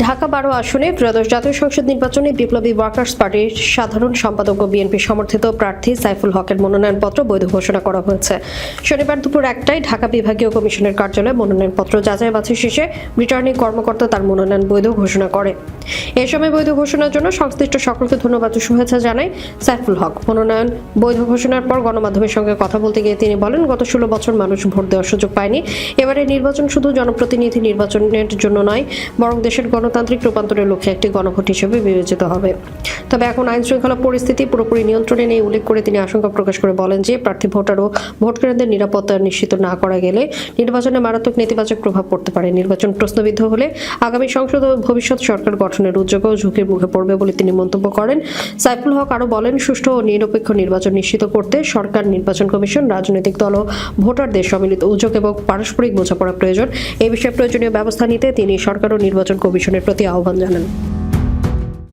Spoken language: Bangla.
ঢাকা 12 আসনে ত্রয়োদশ জাতীয় সংসদ নির্বাচনে বিপ্লবী ওয়ার্কার্স পার্টির সাধারণ সম্পাদক ও বিএনপি সমর্থিত প্রার্থী সাইফুল হকের মনোনয়নপত্র বৈধ ঘোষণা করা হয়েছে। শনিবার দুপুর 1টায় ঢাকা বিভাগীয় কমিশনের কার্যালয়ে মনোনয়নপত্র যাচাই বাছাই শেষে রিটার্নিং কর্মকর্তা তার মনোনয়ন বৈধ ঘোষণা করে। এ সময় বৈধ ঘোষণার জন্য সংশ্লিষ্ট সকলকে ধন্যবাদ ও শুভেচ্ছা জানায় সাইফুল হক। মনোনয়ন বৈধ ঘোষণার পর গণমাধ্যমের সঙ্গে কথা বলতে গিয়ে তিনি বলেন, গত 16 বছর মানুষ ভোট দেওয়ার সুযোগ পায়নি। এবারে নির্বাচন শুধু জনপ্রতিনিধি নির্বাচনের জন্য নয়, বরং দেশের গণতান্ত্রিক রূপান্তরের লক্ষ্যে একটি গণভোট হিসেবে বিবেচিত হবে। তবে এখন আইন শৃঙ্খলা পরিস্থিতি পুরোপুরি নিয়ন্ত্রণে নেই উল্লেখ করে তিনি আশঙ্কা প্রকাশ করে বলেন যে প্রার্থী ভোটার ও ভোটকেন্দ্রের নিরাপত্তা নিশ্চিত না করা গেলে নির্বাচনে মারাত্মক নেতিবাচক প্রভাব পড়তে পারে। নির্বাচন প্রশ্নবিদ্ধ হলে আগামী সংসদ ও ভবিষ্যৎ সরকার গঠনের উদ্যোগও ঝুঁকির মুখে পড়বে বলে তিনি মন্তব্য করেন। সাইফুল হক আরও বলেন, সুষ্ঠু ও নিরপেক্ষ নির্বাচন নিশ্চিত করতে সরকার, নির্বাচন কমিশন, রাজনৈতিক দল ও ভোটারদের সম্মিলিত উদ্যোগ এবং পারস্পরিক বোঝাপড়া প্রয়োজন। এই বিষয়ে প্রয়োজনীয় ব্যবস্থা নিতে তিনি সরকার ও নির্বাচন কমিশনের প্রতি আহ্বান জানান।